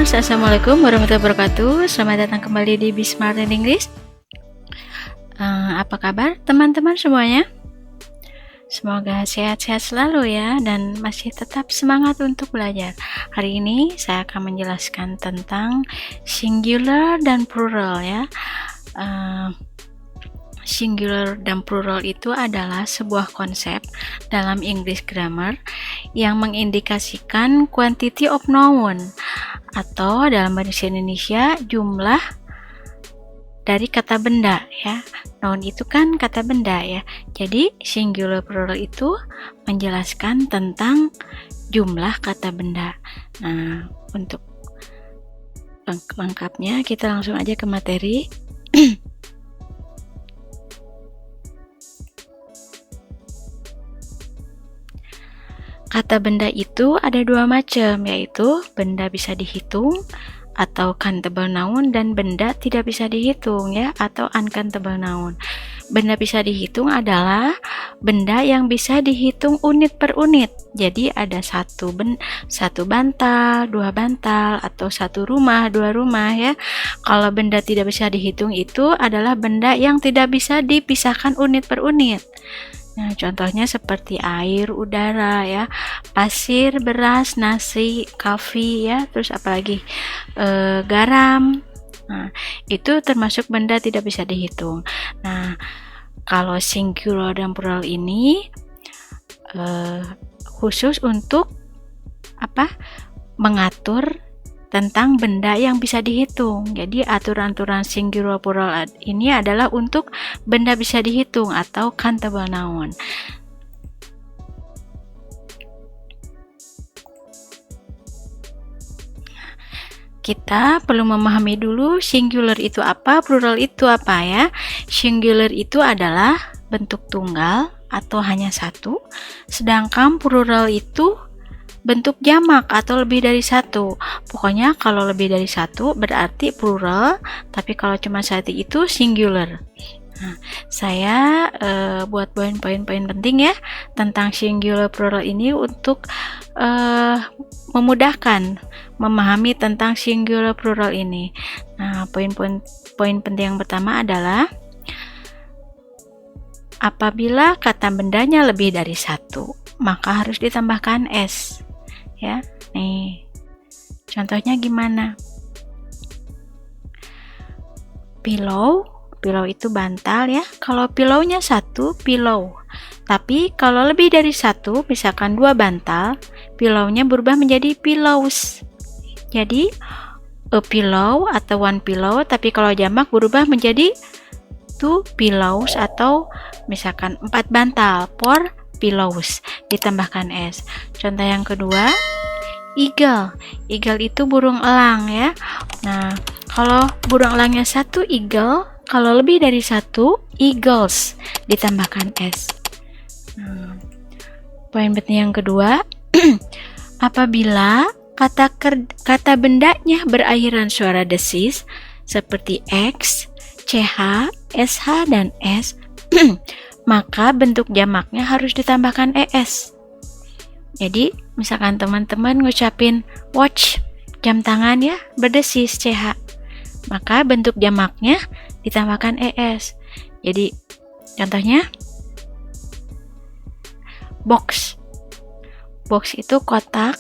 Guys, assalamualaikum warahmatullahi wabarakatuh. Selamat datang kembali di Be Smart in English. Apa kabar teman-teman semuanya? Semoga sehat-sehat selalu ya, dan masih tetap semangat untuk belajar. Hari ini saya akan menjelaskan tentang singular dan plural ya. Singular dan plural itu adalah sebuah konsep dalam English grammar yang mengindikasikan quantity of noun, atau dalam bahasa Indonesia jumlah dari kata benda ya. Noun itu kan kata benda ya. Jadi singular plural itu menjelaskan tentang jumlah kata benda. Nah, untuk lengkapnya kita langsung aja ke materi. Kata benda itu ada dua macam, yaitu benda bisa dihitung atau countable noun, dan benda tidak bisa dihitung ya, atau uncountable noun. Benda bisa dihitung adalah benda yang bisa dihitung unit per unit. Jadi ada satu bantal, dua bantal, atau satu rumah, dua rumah ya. Kalau benda tidak bisa dihitung itu adalah benda yang tidak bisa dipisahkan unit per unit. Nah, contohnya seperti air, udara ya, pasir, beras, nasi, kopi ya, terus apalagi garam. Nah, itu termasuk benda tidak bisa dihitung. Nah, kalau singular dan plural ini khusus untuk mengatur tentang benda yang bisa dihitung. Jadi aturan-aturan singular plural ini adalah untuk benda bisa dihitung atau countable noun. Kita perlu memahami dulu singular itu apa, plural itu apa ya. Singular itu adalah bentuk tunggal atau hanya satu, sedangkan plural itu bentuk jamak atau lebih dari satu. Pokoknya kalau lebih dari satu berarti plural, tapi kalau cuma satu itu singular. Nah, saya buat poin-poin penting ya tentang singular plural ini untuk memudahkan memahami tentang singular plural ini. Nah, poin penting yang pertama adalah apabila kata bendanya lebih dari satu, maka harus ditambahkan s. Ya, nih. Contohnya gimana? Pillow itu bantal ya. Kalau pillownya satu, pillow. Tapi kalau lebih dari satu, misalkan dua bantal, pillownya berubah menjadi pillows. Jadi a pillow atau one pillow, tapi kalau jamak berubah menjadi two pillows, atau misalkan 4 bantal, 4 pillows, ditambahkan s. Contoh yang kedua, eagle. Eagle itu burung elang ya. Nah, kalau burung elangnya satu eagle, kalau lebih dari satu eagles, ditambahkan s. Poin penting yang kedua, apabila kata bendanya berakhiran suara desis seperti x, ch, sh, dan s, maka bentuk jamaknya harus ditambahkan es. Jadi, misalkan teman-teman ngucapin watch, jam tangan ya, berdesis ch, maka bentuk jamaknya ditambahkan es. Jadi, contohnya box. Box itu kotak,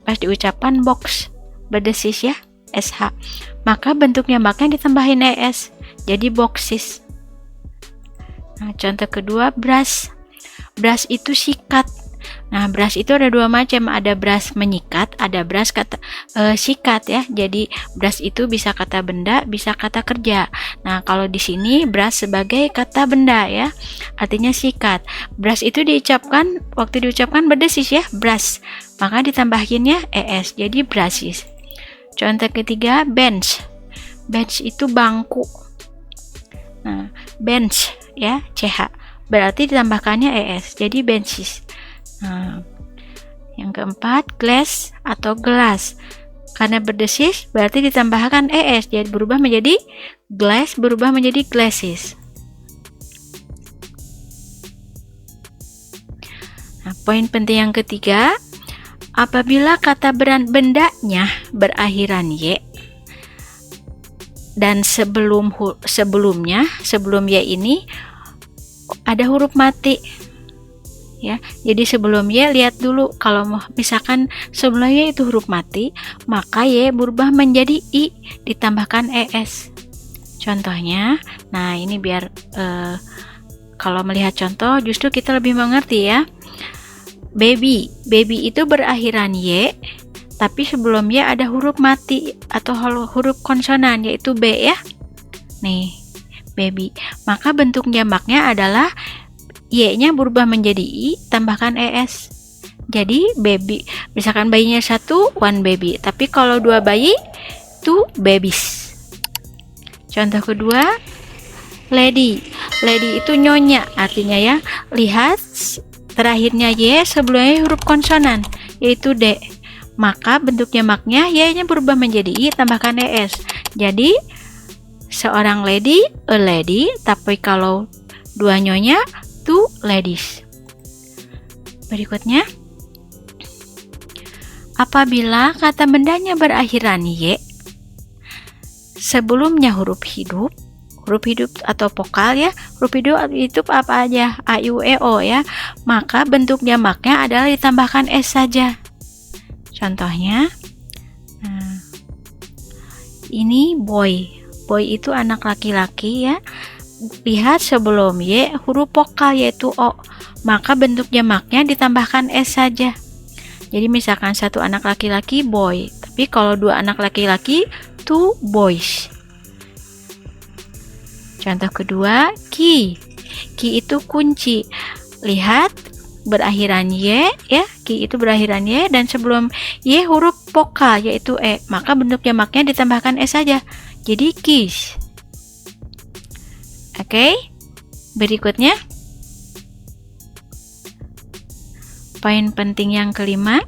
pas diucapkan box, berdesis ya, sh, maka bentuk jamaknya ditambahin es. Jadi boxes. Nah, contoh kedua, brush. Brush itu sikat. Nah, brush itu ada dua macam, ada brush menyikat, ada brush sikat ya. Jadi brush itu bisa kata benda, bisa kata kerja. Nah, kalau di sini brush sebagai kata benda ya, artinya sikat. Brush itu waktu diucapkan berdesis ya, brush, maka ditambahinnya es, jadi brushes. Contoh ketiga, bench. Bench itu bangku. Nah, bench ya, ch, berarti ditambahkannya es, jadi benches. Nah, yang keempat, glass atau gelas. Karena berdesis berarti ditambahkan es, jadi berubah menjadi glass, berubah menjadi glasses. Nah, poin penting yang ketiga, Apabila kata bendanya berakhiran Y dan sebelum Y ini ada huruf mati ya. Jadi sebelum Y lihat dulu, kalau misalkan sebelum Y itu huruf mati, maka Y berubah menjadi I ditambahkan ES. Contohnya, nah ini biar kalau melihat contoh justru kita lebih mengerti ya. Baby itu berakhiran Y, tapi sebelum Y ada huruf mati atau huruf konsonan, yaitu B ya. Nih, baby. Maka bentuk jamaknya adalah Y-nya berubah menjadi I, tambahkan ES. Jadi baby, misalkan bayinya 1, one baby. Tapi kalau 2 bayi, 2 babies. Contoh kedua, lady. Lady itu nyonya, artinya ya. Lihat, terakhirnya Y, sebelumnya huruf konsonan, yaitu D. Maka bentuk jamaknya Y-nya berubah menjadi I, tambahkan ES. Jadi, seorang lady, a lady. Tapi kalau 2 nyonya, 2 ladies. Berikutnya, apabila kata bendanya berakhiran Y, sebelumnya huruf hidup atau vokal ya, huruf hidup itu apa aja, A, I, U, E, O ya, maka bentuk jamaknya adalah ditambahkan S saja. Contohnya, ini boy itu anak laki-laki ya. Lihat sebelum Y huruf vokal yaitu O, maka bentuk jamaknya ditambahkan S saja. Jadi misalkan 1 anak laki-laki boy, tapi kalau 2 anak laki-laki 2 boys. Contoh kedua, key itu kunci. Lihat berakhiran Y ya, key itu berakhiran Y dan sebelum Y huruf vokal yaitu E, maka bentuk jamaknya ditambahkan S saja. Jadi keys. Oke, berikutnya poin penting yang kelima,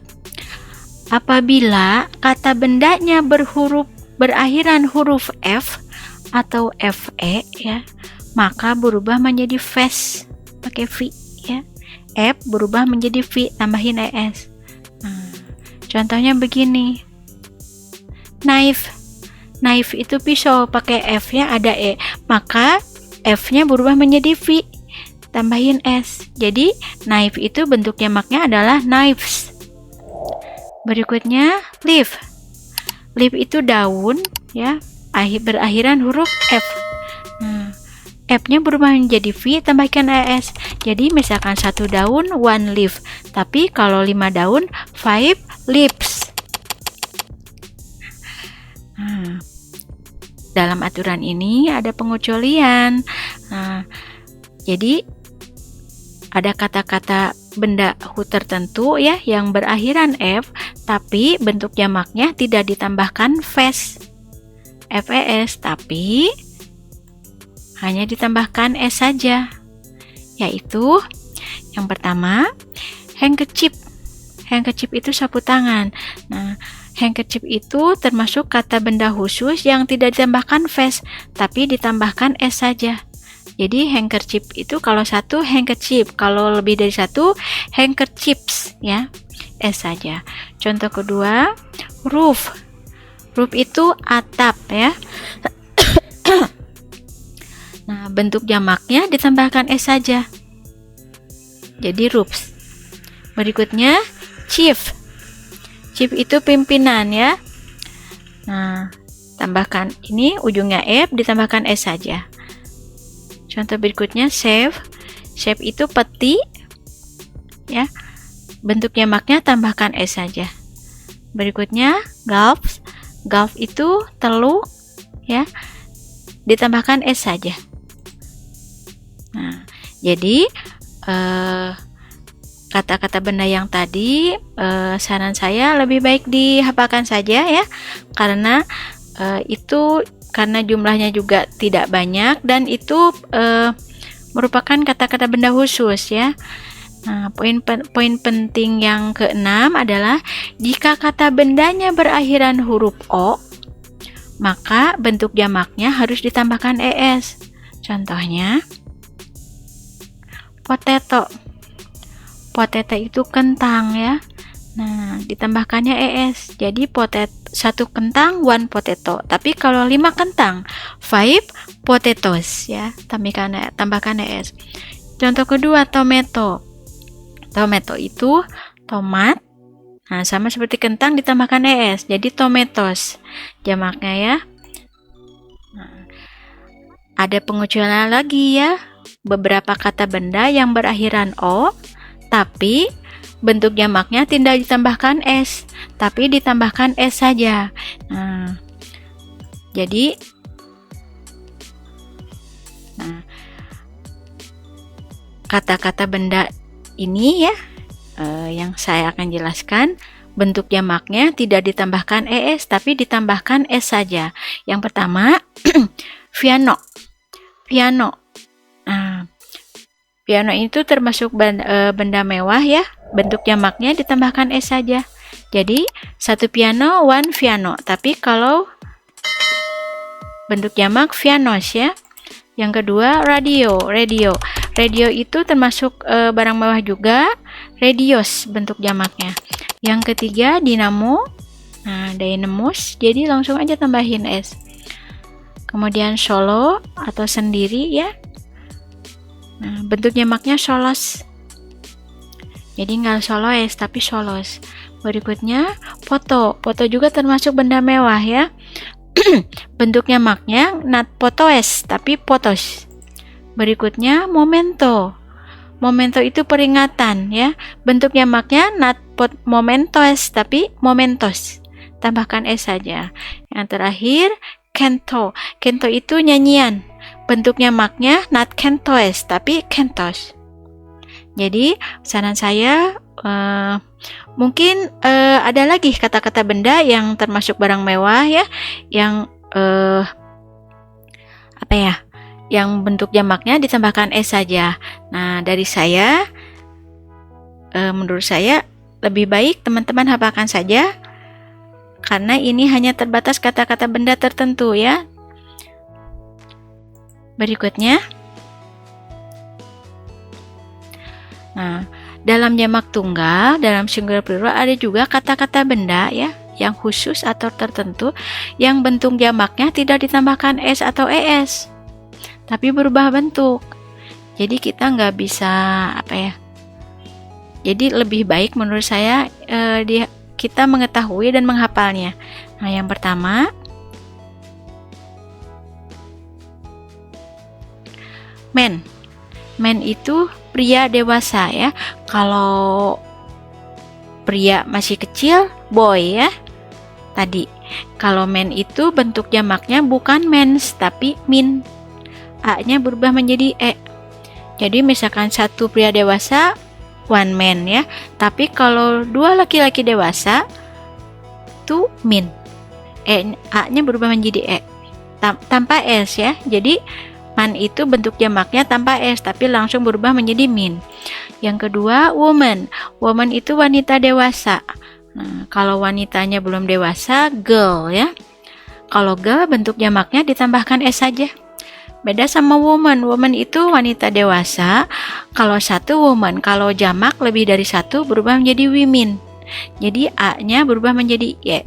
apabila kata bendanya berakhiran huruf F atau FE ya, maka berubah menjadi vase pakai V ya. F berubah menjadi V, tambahin ES. Nah, contohnya begini, knife itu pisau, pakai F nya ada E, maka F-nya berubah menjadi V, tambahin S. Jadi knife itu bentuk jamaknya adalah knives. Berikutnya leaf itu daun ya, berakhiran huruf F. Nah, F-nya berubah menjadi V, tambahkan ES. Jadi misalkan 1 daun, 1 leaf. Tapi kalau 5 daun, 5 leaves. Nah, dalam aturan ini ada pengecualian. Nah, jadi ada kata-kata benda tertentu ya yang berakhiran F, tapi bentuk jamaknya tidak ditambahkan vase FES, tapi hanya ditambahkan S saja. Yaitu yang pertama, handkerchief. Handkerchief itu sapu tangan. Nah, handkerchief itu termasuk kata benda khusus yang tidak ditambahkan vase, tapi ditambahkan S saja. Jadi handkerchief itu kalau 1 handkerchief, kalau lebih dari 1 handkerchiefs ya, S saja. Contoh kedua, roof. Roof itu atap ya. Nah, bentuk jamaknya ditambahkan S saja. Jadi roofs. Berikutnya, chief. Chief itu pimpinan ya. Nah, tambahkan ini ujungnya F, ditambahkan S saja. Contoh berikutnya, chef. Chef itu peti ya. Bentuk jamaknya tambahkan S saja. Berikutnya, gulf. Gulf itu teluk ya. Ditambahkan S saja. Nah, jadi kata-kata benda yang tadi saran saya lebih baik dihafalkan saja ya, karena itu karena jumlahnya juga tidak banyak dan itu merupakan kata-kata benda khusus ya. Nah, poin penting yang keenam adalah jika kata bendanya berakhiran huruf O, maka bentuk jamaknya harus ditambahkan ES. Contohnya, potato. Potato itu kentang ya. Nah, ditambahkannya es. Jadi satu kentang, one potato. Tapi kalau 5 kentang, 5 potatoes ya. Tambahkan es. Contoh kedua, tomato. Tomato itu tomat. Nah, sama seperti kentang ditambahkan es. Jadi tomatoes jamaknya ya. Nah, ada pengecualian lagi ya. Beberapa kata benda yang berakhiran o, tapi bentuk jamaknya tidak ditambahkan s, tapi ditambahkan s saja. Nah, jadi kata-kata benda ini ya, yang saya akan jelaskan, bentuk jamaknya tidak ditambahkan es, tapi ditambahkan s saja. Yang pertama, piano. Piano. Nah, piano itu termasuk benda mewah ya. Bentuk jamaknya ditambahkan s saja. Jadi, satu piano, one piano. Tapi kalau bentuk jamak pianos ya. Yang kedua, radio. Radio itu termasuk barang mewah juga. Radios bentuk jamaknya. Yang ketiga, dinamo. Nah, dynamos. Jadi langsung aja tambahin s. Kemudian solo atau sendiri ya. Nah, bentuk jamaknya solos. Jadi nggak soloes tapi solos. Berikutnya foto. Foto juga termasuk benda mewah ya. Bentuk jamaknya not photos tapi potos. Berikutnya memento. Memento itu peringatan ya. Bentuk jamaknya not mementos tapi mementos. Tambahkan s saja. Yang terakhir canto. Canto itu nyanyian. Bentuk jamaknya not cantos tapi cantos. Jadi saran saya mungkin ada lagi kata-kata benda yang termasuk barang mewah ya, yang yang bentuk jamaknya ditambahkan s saja. Nah, dari saya menurut saya lebih baik teman-teman hafalkan saja, karena ini hanya terbatas kata-kata benda tertentu ya. Berikutnya, nah, dalam jamak tunggal, dalam singular plural ada juga kata-kata benda ya, yang khusus atau tertentu, yang bentuk jamaknya tidak ditambahkan s atau es, tapi berubah bentuk. Jadi kita nggak bisa Jadi lebih baik menurut saya kita mengetahui dan menghafalnya. Nah, yang pertama, man. Man itu pria dewasa ya. Kalau pria masih kecil, boy ya. Tadi. Kalau man itu bentuk jamaknya bukan mens tapi min. A-nya berubah menjadi e. Jadi misalkan satu pria dewasa, one man ya. Tapi kalau dua laki-laki dewasa, two min. A-nya berubah menjadi e. Tanpa s ya. Jadi man itu bentuk jamaknya tanpa s, tapi langsung berubah menjadi min. Yang kedua, woman. Woman itu wanita dewasa. Nah, kalau wanitanya belum dewasa, girl ya. Kalau girl bentuk jamaknya ditambahkan s saja. Beda sama woman. Woman itu wanita dewasa. Kalau satu woman, kalau jamak lebih dari satu berubah menjadi women. Jadi a-nya berubah menjadi e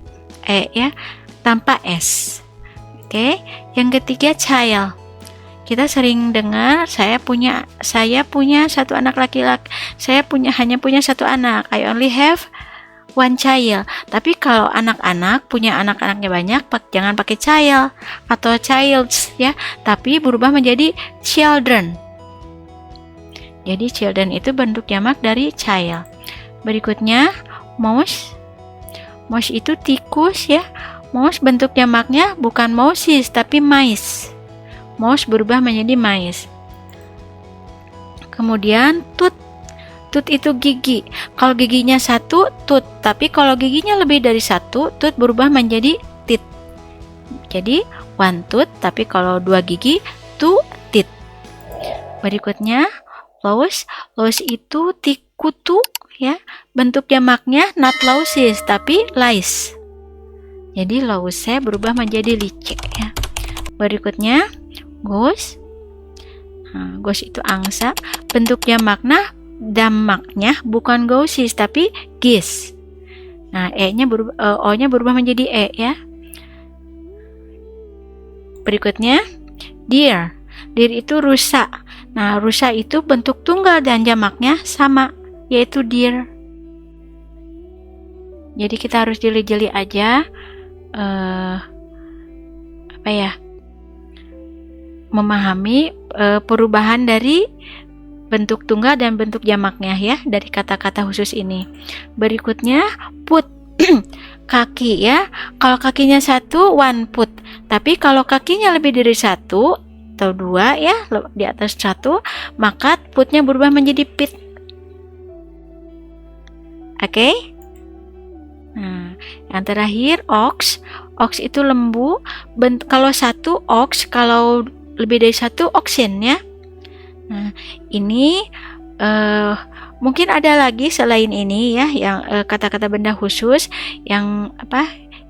ya, tanpa s. Oke. Yang ketiga, child. Kita sering dengar saya punya satu anak laki-laki. Hanya punya satu anak. I only have one child. Tapi kalau anak-anak punya anak-anaknya banyak, jangan pakai child atau childs ya, tapi berubah menjadi children. Jadi children itu bentuk jamak dari child. Berikutnya mouse. Mouse itu tikus ya. Mouse bentuk jamaknya bukan mouses tapi mice. Mouse berubah menjadi mice. Kemudian tooth. Tooth itu gigi. Kalau giginya satu, tooth. Tapi kalau giginya lebih dari satu, tooth berubah menjadi teeth. Jadi one tooth, tapi kalau dua gigi, two teeth. Berikutnya louse. Louse itu kutu ya. Bentuk jamaknya not louses tapi lice. Jadi louse berubah menjadi licik ya. Berikutnya ghost. Nah, ghost itu angsa. Bentuk jamaknya bukan ghosts tapi geese. Nah, O-nya berubah menjadi E ya. Berikutnya, deer. Deer itu rusa. Nah, rusa itu bentuk tunggal dan jamaknya sama, yaitu deer. Jadi kita harus jeli-jeli aja memahami perubahan dari bentuk tunggal dan bentuk jamaknya ya dari kata-kata khusus ini. Berikutnya, foot. Kaki ya. Kalau kakinya satu, one foot. Tapi kalau kakinya lebih dari satu atau dua ya, di atas satu, maka footnya berubah menjadi feet. Oke? Nah, yang terakhir, ox. Ox itu lembu. Kalau satu ox, kalau lebih dari satu oxen ya. Nah, ini mungkin ada lagi selain ini ya, yang kata-kata benda khusus yang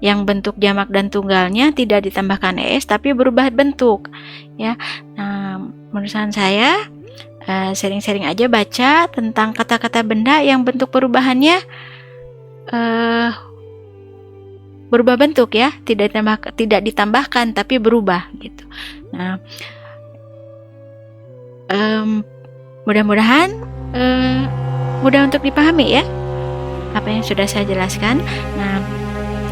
yang bentuk jamak dan tunggalnya tidak ditambahkan es tapi berubah bentuk ya. Nah, menurut saya sering-sering aja baca tentang kata-kata benda yang bentuk perubahannya berubah bentuk ya, tidak ditambahkan tapi berubah gitu. Nah, mudah-mudahan mudah untuk dipahami ya apa yang sudah saya jelaskan. Nah,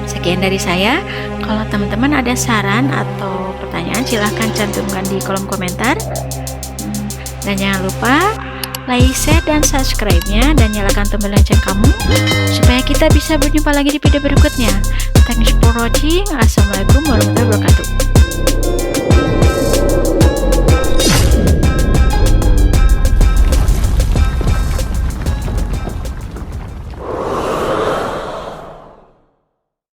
sekian dari saya. Kalau teman-teman ada saran atau pertanyaan, silahkan cantumkan di kolom komentar. Dan jangan lupa like, share, dan subscribe-nya, dan nyalakan tombol lonceng kamu supaya kita bisa berjumpa lagi di video berikutnya. Thanks for watching. Assalamualaikum warahmatullahi wabarakatuh.